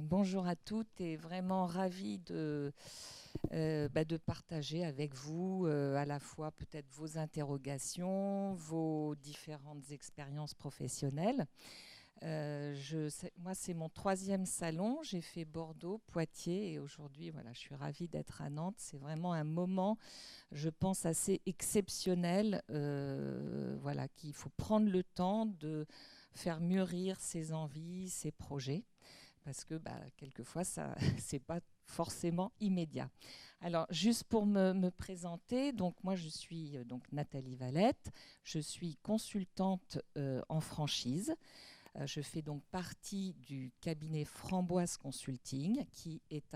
Bonjour à toutes et vraiment ravie de partager avec vous à la fois peut-être vos interrogations, vos différentes expériences professionnelles. Moi, c'est mon troisième salon. J'ai fait Bordeaux, Poitiers et aujourd'hui, voilà, je suis ravie d'être à Nantes. C'est vraiment un moment, je pense, assez exceptionnel. Voilà, qu'il faut prendre le temps de faire mûrir ses envies, ses projets parce que quelquefois, ça, c'est pas forcément immédiat. Alors, juste pour me présenter, donc moi je suis donc Nathalie Valette, je suis consultante en franchise. Je fais donc partie du cabinet Framboise Consulting, qui est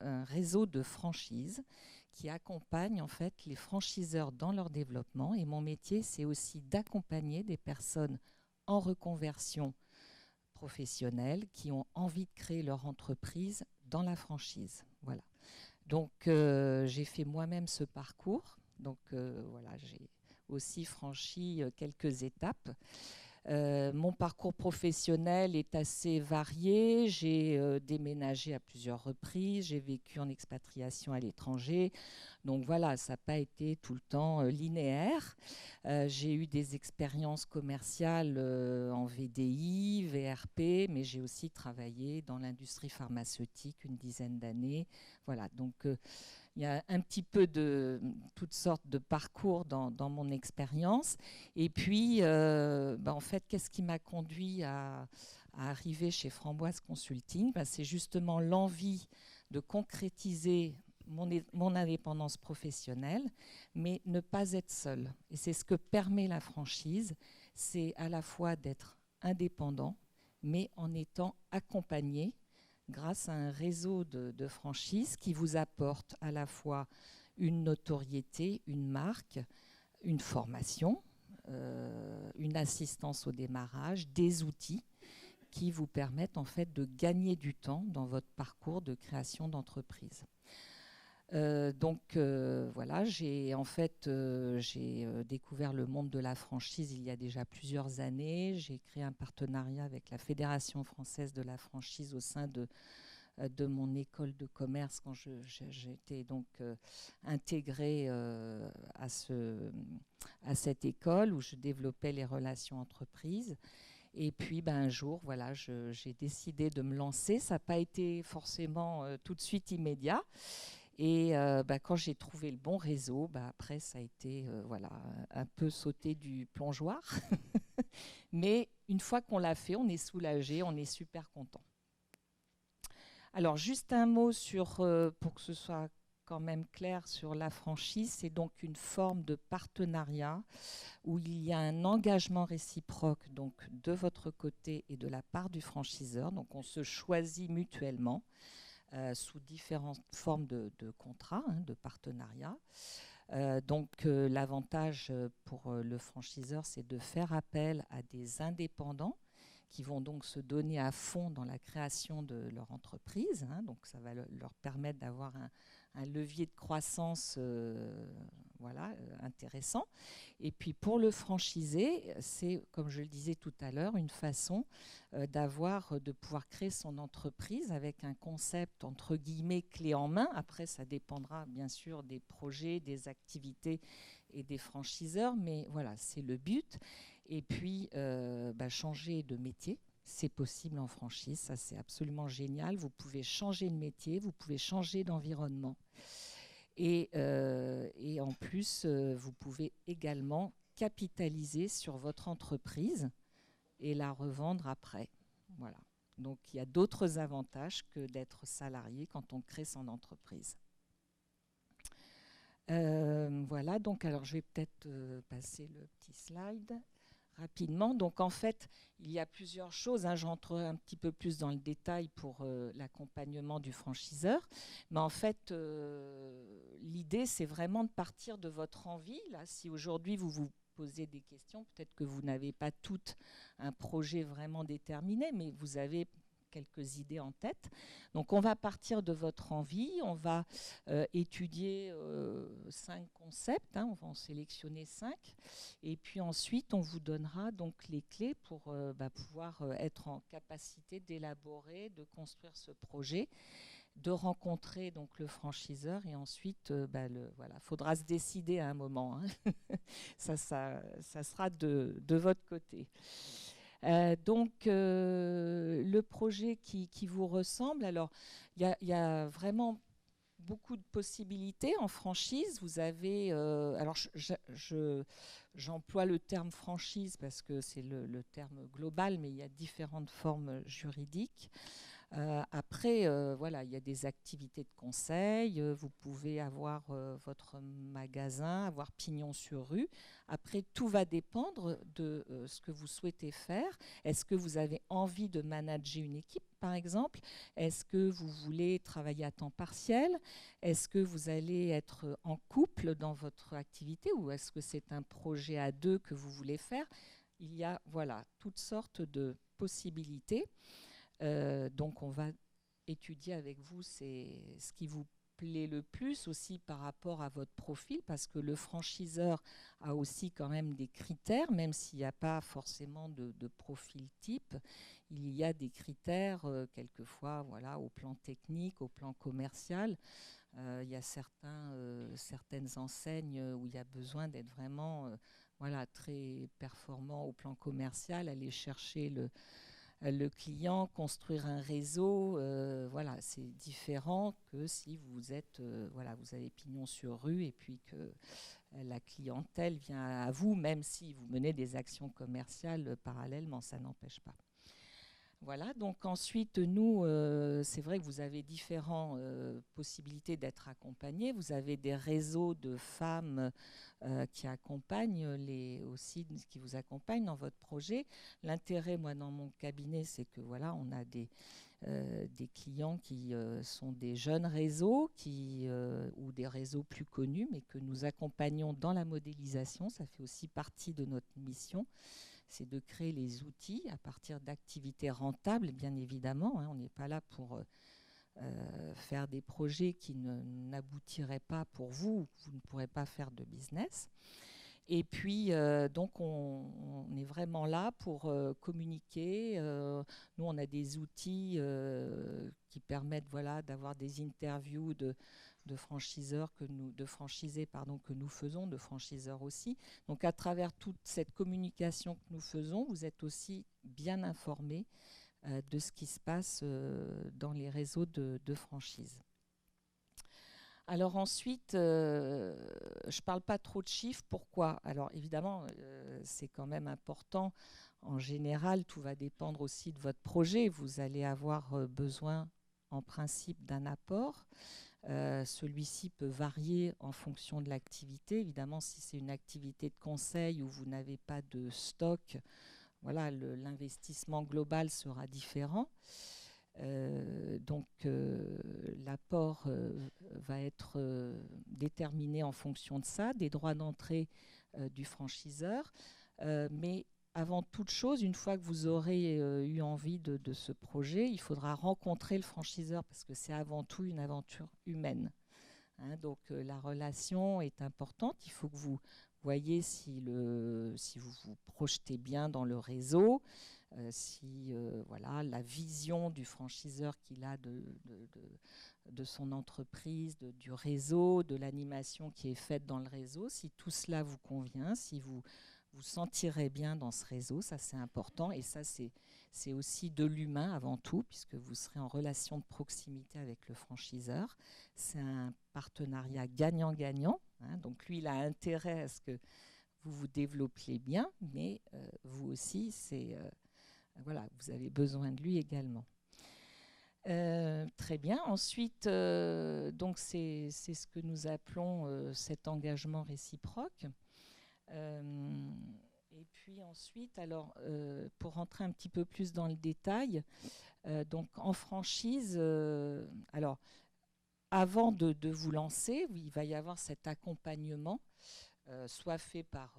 un réseau de franchise qui accompagne en fait les franchiseurs dans leur développement. Et mon métier, c'est aussi d'accompagner des personnes en reconversion professionnels qui ont envie de créer leur entreprise dans la franchise. Voilà. Donc j'ai fait moi-même ce parcours. Donc voilà, j'ai aussi franchi quelques étapes. Mon parcours professionnel est assez varié. J'ai déménagé à plusieurs reprises. J'ai vécu en expatriation à l'étranger. Donc voilà, ça n'a pas été tout le temps linéaire. J'ai eu des expériences commerciales en VDI, VRP, mais j'ai aussi travaillé dans l'industrie pharmaceutique une dizaine d'années. Voilà, donc il y a un petit peu de toutes sortes de parcours dans mon expérience. Et puis, en fait, qu'est-ce qui m'a conduit à arriver chez Framboise Consulting? C'est justement l'envie de concrétiser mon indépendance professionnelle, mais ne pas être seule. Et c'est ce que permet la franchise, c'est à la fois d'être indépendant, mais en étant accompagné grâce à un réseau de franchises qui vous apporte à la fois une notoriété, une marque, une formation, une assistance au démarrage, des outils qui vous permettent en fait de gagner du temps dans votre parcours de création d'entreprise. Voilà, j'ai découvert le monde de la franchise il y a déjà plusieurs années. J'ai créé un partenariat avec la Fédération française de la franchise au sein de mon école de commerce quand j'étais donc intégrée à cette école où je développais les relations entreprises. Et puis un jour, voilà, j'ai décidé de me lancer. Ça n'a pas été forcément tout de suite immédiat. Et quand j'ai trouvé le bon réseau, après ça a été voilà, un peu sauter du plongeoir. Mais une fois qu'on l'a fait, on est soulagé, on est super content. Alors juste un mot pour que ce soit quand même clair sur la franchise, c'est donc une forme de partenariat où il y a un engagement réciproque donc de votre côté et de la part du franchiseur. Donc on se choisit mutuellement sous différentes formes de contrats, de partenariat. L'avantage pour le franchiseur, c'est de faire appel à des indépendants qui vont donc se donner à fond dans la création de leur entreprise. Donc ça va leur permettre d'avoir un levier de croissance intéressant. Et puis pour le franchisé, c'est, comme je le disais tout à l'heure, une façon de pouvoir créer son entreprise avec un concept entre guillemets clé en main. Après, ça dépendra bien sûr des projets, des activités et des franchiseurs, mais voilà, c'est le but. Et puis, changer de métier. C'est possible en franchise, ça c'est absolument génial. Vous pouvez changer de métier, vous pouvez changer d'environnement. Et en plus, vous pouvez également capitaliser sur votre entreprise et la revendre après. Voilà. Donc il y a d'autres avantages que d'être salarié quand on crée son entreprise. Voilà, donc alors je vais peut-être passer le petit slide rapidement. Donc en fait, il y a plusieurs choses. J'entre un petit peu plus dans le détail pour l'accompagnement du franchiseur. Mais en fait, l'idée, c'est vraiment de partir de votre envie. Là, si aujourd'hui vous vous posez des questions, peut-être que vous n'avez pas toutes un projet vraiment déterminé, mais vous avez quelques idées en tête. Donc on va partir de votre envie, on va étudier 5 concepts, hein, on va en sélectionner 5, et puis ensuite on vous donnera donc les clés pour pouvoir être en capacité d'élaborer, de construire ce projet, de rencontrer donc le franchiseur, et ensuite voilà, faudra se décider à un moment, hein. ça sera de votre côté. Le projet qui vous ressemble, alors il y a vraiment beaucoup de possibilités en franchise. Vous avez, alors j'emploie le terme franchise parce que c'est le terme global, mais il y a différentes formes juridiques. Après, voilà, il y a des activités de conseil, vous pouvez avoir votre magasin, avoir pignon sur rue. Après, tout va dépendre de ce que vous souhaitez faire. Est-ce que vous avez envie de manager une équipe, par exemple? Est-ce que vous voulez travailler à temps partiel? Est-ce que vous allez être en couple dans votre activité, ou est-ce que c'est un projet à 2 que vous voulez faire? Il y a, voilà, toutes sortes de possibilités. Donc on va étudier avec vous ce qui vous plaît le plus aussi par rapport à votre profil, parce que le franchiseur a aussi quand même des critères, même s'il n'y a pas forcément de profil type. Il y a des critères quelquefois, voilà, au plan technique, au plan commercial. Il y a certaines enseignes où il y a besoin d'être vraiment voilà, très performant au plan commercial, aller chercher le client, construire un réseau, voilà, c'est différent que si vous êtes, voilà, vous avez pignon sur rue et puis que la clientèle vient à vous, même si vous menez des actions commerciales parallèlement, ça n'empêche pas. Voilà, donc ensuite, nous, c'est vrai que vous avez différentes possibilités d'être accompagnés. Vous avez des réseaux de femmes qui accompagnent aussi, qui vous accompagnent dans votre projet. L'intérêt, moi, dans mon cabinet, c'est que voilà, on a des clients qui sont des jeunes réseaux ou des réseaux plus connus, mais que nous accompagnons dans la modélisation. Ça fait aussi partie de notre mission. C'est de créer les outils à partir d'activités rentables, bien évidemment, hein. On n'est pas là pour faire des projets qui n'aboutiraient pas pour vous, vous ne pourrez pas faire de business. Et puis, donc, on est vraiment là pour communiquer. Nous, on a des outils qui permettent, voilà, d'avoir des interviews de franchiseurs de franchisés que nous faisons, de franchiseurs aussi. Donc, à travers toute cette communication que nous faisons, vous êtes aussi bien informés de ce qui se passe dans les réseaux de franchise. Alors ensuite, je ne parle pas trop de chiffres. Pourquoi? Alors évidemment, c'est quand même important. En général, tout va dépendre aussi de votre projet. Vous allez avoir besoin, en principe, d'un apport. Celui-ci peut varier en fonction de l'activité. Évidemment, si c'est une activité de conseil où vous n'avez pas de stock, voilà, l'investissement global sera différent. L'apport va être déterminé en fonction de ça, des droits d'entrée du franchiseur. Mais avant toute chose, une fois que vous aurez eu envie de ce projet, il faudra rencontrer le franchiseur parce que c'est avant tout une aventure humaine. Hein, donc la relation est importante. Il faut que vous voyez si vous vous projetez bien dans le réseau, si voilà, la vision du franchiseur qu'il a de son entreprise, du réseau, de l'animation qui est faite dans le réseau, si tout cela vous convient, si vous vous sentirez bien dans ce réseau, ça c'est important. Et ça c'est aussi de l'humain avant tout, puisque vous serez en relation de proximité avec le franchiseur. C'est un partenariat gagnant-gagnant, hein, donc lui il a intérêt à ce que vous vous développiez bien, mais vous aussi, voilà, vous avez besoin de lui également. Très bien. Ensuite, donc c'est ce que nous appelons cet engagement réciproque. Et puis ensuite, alors, pour rentrer un petit peu plus dans le détail, donc en franchise, alors, avant de vous lancer, il va y avoir cet accompagnement soit fait par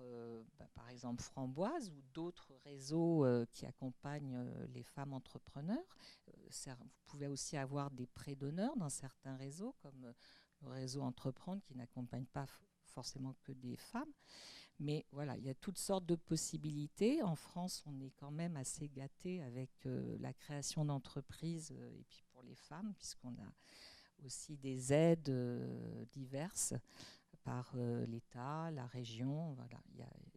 exemple Framboise ou d'autres réseaux qui accompagnent les femmes entrepreneurs. Vous pouvez aussi avoir des prêts d'honneur dans certains réseaux, comme le réseau Entreprendre, qui n'accompagne pas forcément que des femmes. Mais voilà, il y a toutes sortes de possibilités. En France, on est quand même assez gâté avec la création d'entreprises, et puis pour les femmes, puisqu'on a aussi des aides diverses par l'État, la région. Voilà,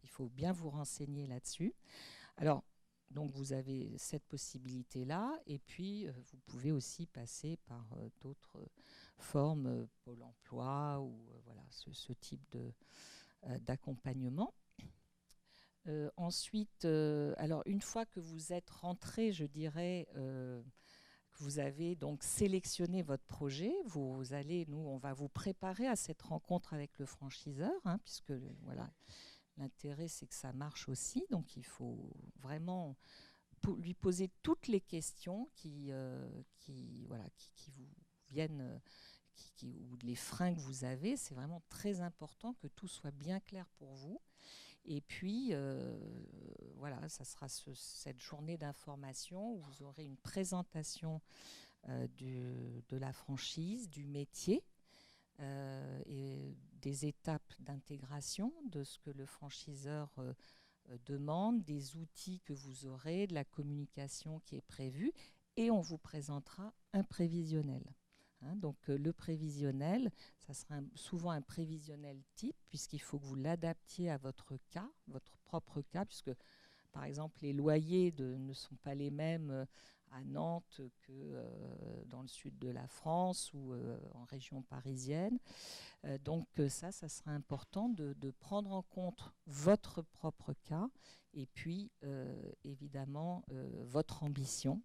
il faut bien vous renseigner là-dessus. Alors, donc vous avez cette possibilité-là, et puis vous pouvez aussi passer par d'autres formes, Pôle emploi ou voilà, ce type d'accompagnement. Ensuite, alors une fois que vous êtes rentré, je dirais, que vous avez donc sélectionné votre projet, on va vous préparer à cette rencontre avec le franchiseur, hein, puisque voilà, l'intérêt c'est que ça marche aussi, donc il faut vraiment lui poser toutes les questions qui vous viennent, ou les freins que vous avez. C'est vraiment très important que tout soit bien clair pour vous. Et puis, voilà, ça sera cette journée d'information où vous aurez une présentation de la franchise, du métier et des étapes d'intégration de ce que le franchiseur demande, des outils que vous aurez, de la communication qui est prévue, et on vous présentera un prévisionnel. Hein, donc le prévisionnel, ça sera souvent un prévisionnel type, puisqu'il faut que vous l'adaptiez à votre cas, votre propre cas, puisque par exemple les loyers ne sont pas les mêmes à Nantes que dans le sud de la France ou en région parisienne. Donc ça sera important de prendre en compte votre propre cas et puis évidemment votre ambition.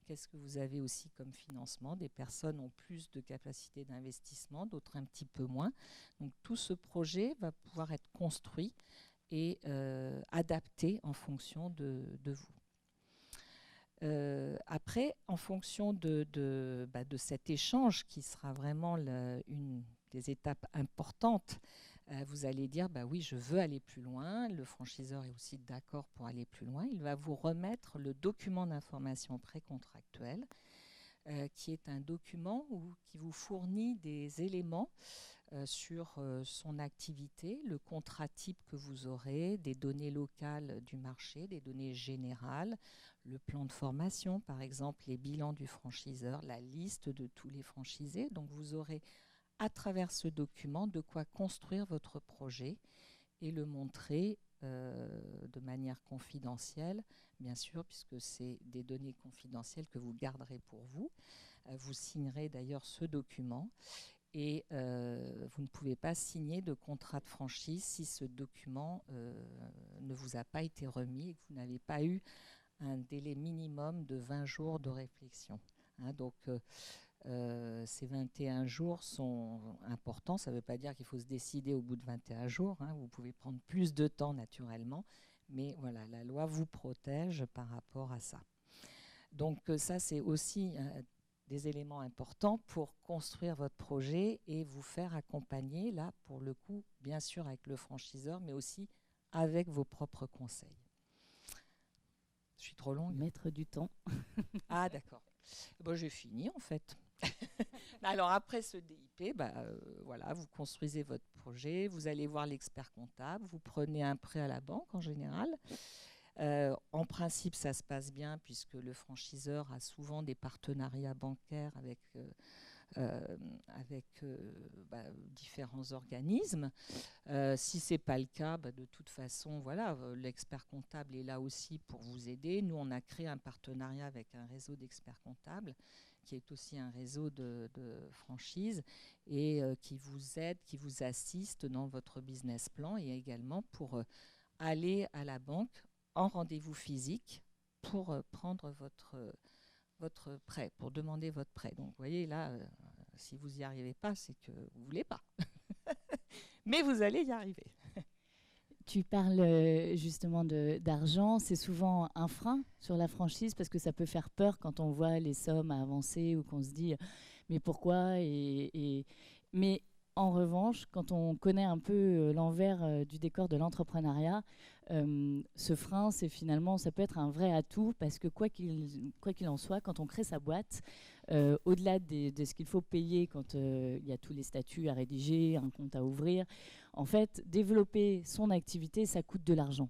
Qu'est-ce que vous avez aussi comme financement? Des personnes ont plus de capacité d'investissement, d'autres un petit peu moins. Donc tout ce projet va pouvoir être construit et adapté en fonction de vous. Après, en fonction de cet échange qui sera vraiment une des étapes importantes, vous allez dire oui, je veux aller plus loin. Le franchiseur est aussi d'accord pour aller plus loin. Il va vous remettre le document d'information précontractuelle, qui est un document qui vous fournit des éléments sur son activité, le contrat type que vous aurez, des données locales du marché, des données générales, le plan de formation, par exemple, les bilans du franchiseur, la liste de tous les franchisés. Donc vous aurez à travers ce document de quoi construire votre projet et le montrer de manière confidentielle, bien sûr, puisque c'est des données confidentielles que vous garderez pour vous. Vous signerez d'ailleurs ce document. Et vous ne pouvez pas signer de contrat de franchise si ce document ne vous a pas été remis et que vous n'avez pas eu un délai minimum de 20 jours de réflexion. Hein, donc, ces 21 jours sont importants. Ça ne veut pas dire qu'il faut se décider au bout de 21 jours. Hein. Vous pouvez prendre plus de temps naturellement. Mais voilà, la loi vous protège par rapport à ça. Donc ça, c'est aussi des éléments importants pour construire votre projet et vous faire accompagner, là, pour le coup, bien sûr avec le franchiseur, mais aussi avec vos propres conseils. Je suis trop longue. Mettre du temps. Ah, d'accord. Bon, j'ai fini, en fait. Alors, après ce DIP, voilà, vous construisez votre projet, vous allez voir l'expert comptable, vous prenez un prêt à la banque, en général. En principe, ça se passe bien puisque le franchiseur a souvent des partenariats bancaires avec différents organismes. Si ce n'est pas le cas, de toute façon, voilà, l'expert comptable est là aussi pour vous aider. Nous, on a créé un partenariat avec un réseau d'experts comptables qui est aussi un réseau de franchise et qui vous aide, qui vous assiste dans votre business plan et également pour aller à la banque en rendez-vous physique pour prendre votre prêt, pour demander votre prêt. Donc, vous voyez, là, si vous n'y arrivez pas, c'est que vous ne voulez pas. Mais vous allez y arriver. Tu parles justement d'argent. C'est souvent un frein sur la franchise parce que ça peut faire peur quand on voit les sommes à avancer ou qu'on se dit « mais pourquoi ?» Mais En revanche, quand on connaît un peu l'envers du décor de l'entrepreneuriat, ce frein, ça peut être un vrai atout parce que quoi qu'il en soit, quand on crée sa boîte, au-delà de ce qu'il faut payer quand il y a tous les statuts à rédiger, un compte à ouvrir, en fait, développer son activité, ça coûte de l'argent.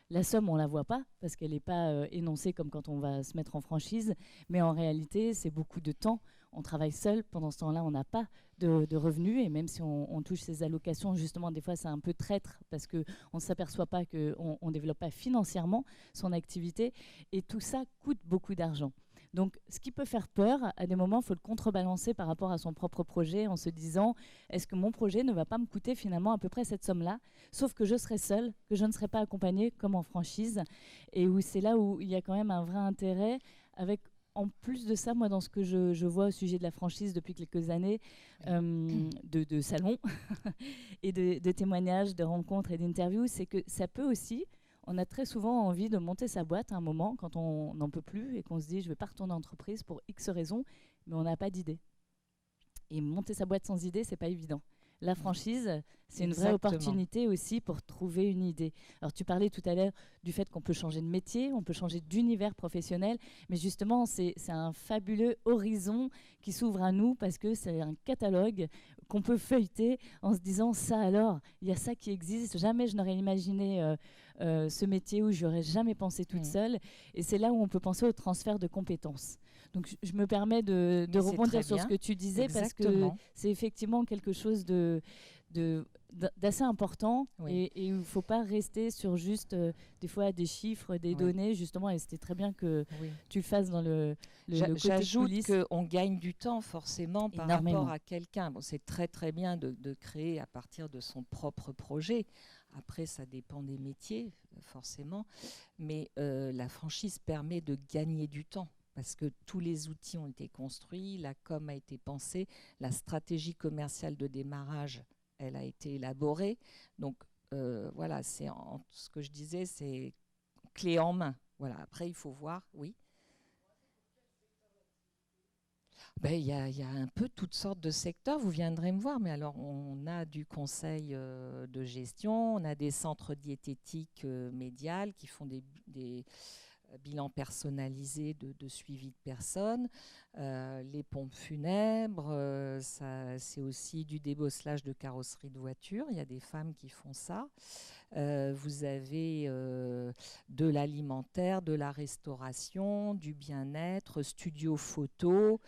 La somme, on ne la voit pas parce qu'elle n'est pas énoncée comme quand on va se mettre en franchise, mais en réalité, c'est beaucoup de temps. On travaille seul, pendant ce temps-là, on n'a pas de revenus, et même si on touche ces allocations, justement, des fois, c'est un peu traître parce qu'on ne s'aperçoit pas qu'on ne développe pas financièrement son activité, et tout ça coûte beaucoup d'argent. Donc, ce qui peut faire peur, à des moments, il faut le contrebalancer par rapport à son propre projet en se disant, est-ce que mon projet ne va pas me coûter finalement à peu près cette somme-là, sauf que je serai seule, que je ne serai pas accompagnée comme en franchise, et où c'est là où il y a quand même un vrai intérêt avec... En plus de ça, moi, dans ce que je vois au sujet de la franchise depuis quelques années, de salons et de témoignages, de rencontres et d'interviews, c'est que ça peut aussi, on a très souvent envie de monter sa boîte à un moment quand on n'en peut plus et qu'on se dit je ne vais pas retourner en entreprise pour X raisons, mais on n'a pas d'idée. Et monter sa boîte sans idée, c'est pas évident. La franchise, c'est une vraie opportunité aussi pour trouver une idée. Alors, tu parlais tout à l'heure du fait qu'on peut changer de métier, on peut changer d'univers professionnel, mais justement, c'est un fabuleux horizon qui s'ouvre à nous parce que c'est un catalogue qu'on peut feuilleter en se disant ça alors, il y a ça qui existe, jamais je n'aurais imaginé ce métier où j'aurais jamais pensé toute seule. Et c'est là où on peut penser au transfert de compétences. Donc, je me permets de rebondir sur ce que tu disais. Exactement. Parce que c'est effectivement quelque chose d'assez important, et il ne faut pas rester sur juste des fois des chiffres, des données, justement, et c'était très bien que tu le fasses dans le côté J'ajoute coulisses. qu'on gagne du temps forcément par rapport à quelqu'un. Bon, c'est très très bien de créer à partir de son propre projet. Après, ça dépend des métiers, forcément, mais la franchise permet de gagner du temps. Parce que tous les outils ont été construits, la com a été pensée, la stratégie commerciale de démarrage, elle a été élaborée. Donc voilà, ce que je disais, c'est clé en main. Voilà. Après, il faut voir, oui. Il y a un peu toutes sortes de secteurs, vous viendrez me voir, mais alors on a du conseil de gestion, on a des centres diététiques médials qui font des bilan personnalisé de suivi de personnes, les pompes funèbres, c'est aussi du débosselage de carrosserie de voiture, il y a des femmes qui font ça. Vous avez de l'alimentaire, de la restauration, du bien-être, studio photo.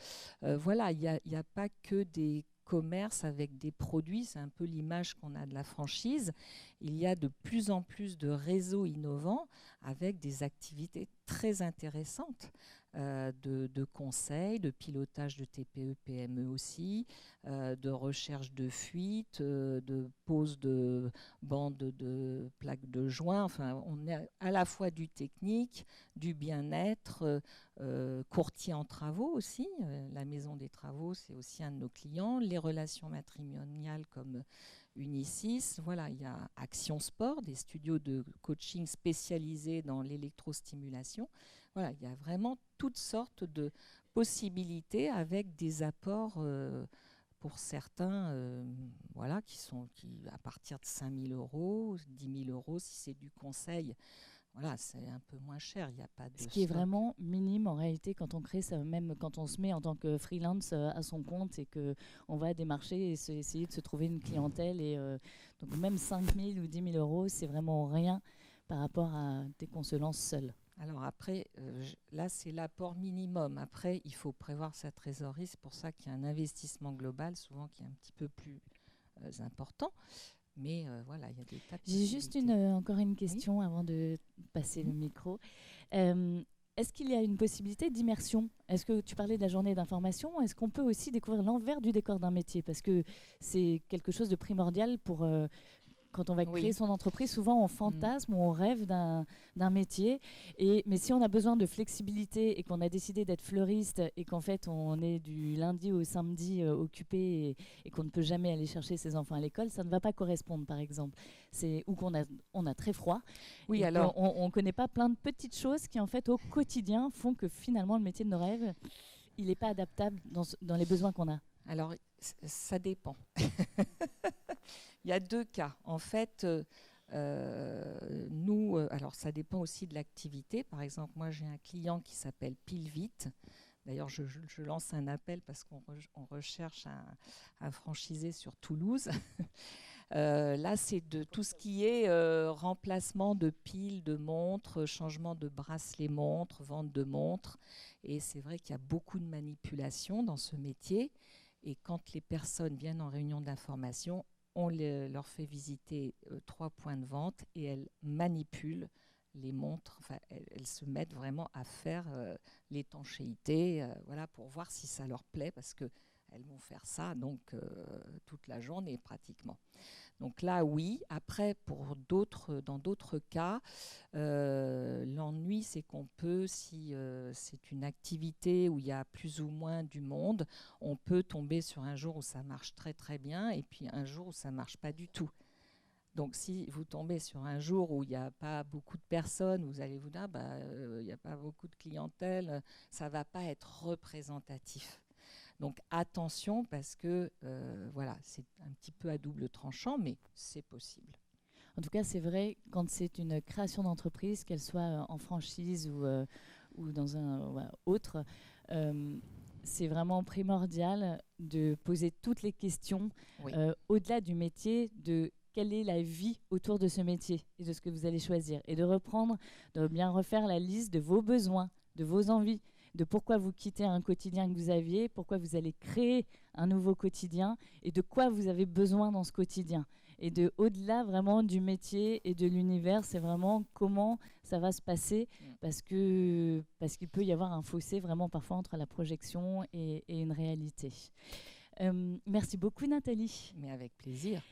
Voilà, il n'y a pas que des commerces avec des produits, c'est un peu l'image qu'on a de la franchise. Il y a de plus en plus de réseaux innovants avec des activités très intéressantes de conseils, de pilotage de TPE, PME aussi, de recherche de fuite, de pose de bandes de plaques de joint. Enfin, on est à la fois du technique, du bien-être, courtier en travaux aussi. La maison des travaux, c'est aussi un de nos clients. Les relations matrimoniales comme Unicis, voilà, il y a Action Sport, des studios de coaching spécialisés dans l'électrostimulation. Voilà, il y a vraiment toutes sortes de possibilités avec des apports pour certains, voilà, qui à partir de 5 000 €, 10 000 € si c'est du conseil. Voilà, c'est un peu moins cher, il n'y a pas de... Ce qui est vraiment minime en réalité quand on crée ça, même quand on se met en tant que freelance à son compte et qu'on va démarcher et essayer de se trouver une clientèle. Et donc même 5 000 ou 10 000 €, c'est vraiment rien par rapport à dès qu'on se lance seul. Alors après, là, c'est l'apport minimum. Après, il faut prévoir sa trésorerie. C'est pour ça qu'il y a un investissement global, souvent qui est un petit peu plus important. Mais voilà, il y a des tas de J'ai juste encore une question avant de passer le micro. Est-ce qu'il y a une possibilité d'immersion? Est-ce que tu parlais de la journée d'information? Est-ce qu'on peut aussi découvrir l'envers du décor d'un métier? Parce que c'est quelque chose de primordial pour... quand on va créer son entreprise, souvent on fantasme ou on rêve d'un métier. Mais si on a besoin de flexibilité et qu'on a décidé d'être fleuriste et qu'en fait on est du lundi au samedi occupé et qu'on ne peut jamais aller chercher ses enfants à l'école, ça ne va pas correspondre par exemple. Ou qu'on a très froid. Oui, alors on ne connaît pas plein de petites choses qui en fait au quotidien font que finalement le métier de nos rêves, il n'est pas adaptable dans les besoins qu'on a. Alors, Ça dépend. Il y a 2 cas. En fait, nous, alors ça dépend aussi de l'activité. Par exemple, moi j'ai un client qui s'appelle Pilvit. D'ailleurs, je lance un appel parce qu'on recherche un franchisé sur Toulouse. Là, c'est de tout ce qui est remplacement de piles, de montres, changement de bracelets montres, vente de montres. Et c'est vrai qu'il y a beaucoup de manipulation dans ce métier. Et quand les personnes viennent en réunion d'information, on leur fait visiter 3 points de vente et elles manipulent les montres. Enfin, elles se mettent vraiment à faire l'étanchéité, voilà, pour voir si ça leur plaît, parce qu'elles vont faire ça donc, toute la journée pratiquement. Donc là, oui. Après, dans d'autres cas, l'ennui, c'est qu'on peut, si c'est une activité où il y a plus ou moins du monde, on peut tomber sur un jour où ça marche très très bien et puis un jour où ça ne marche pas du tout. Donc si vous tombez sur un jour où il n'y a pas beaucoup de personnes, vous allez vous dire, il n'y a pas beaucoup de clientèle, ça ne va pas être représentatif. Donc attention, parce que voilà, c'est un petit peu à double tranchant, mais c'est possible. En tout cas, c'est vrai, quand c'est une création d'entreprise, qu'elle soit en franchise ou dans un autre, c'est vraiment primordial de poser toutes les questions Oui. au-delà du métier, de quelle est la vie autour de ce métier et de ce que vous allez choisir. Et de bien refaire la liste de vos besoins, de vos envies, de pourquoi vous quittez un quotidien que vous aviez, pourquoi vous allez créer un nouveau quotidien et de quoi vous avez besoin dans ce quotidien. Et au-delà vraiment du métier et de l'univers, c'est vraiment comment ça va se passer parce qu'il peut y avoir un fossé vraiment parfois entre la projection et une réalité. Merci beaucoup Nathalie. Mais avec plaisir.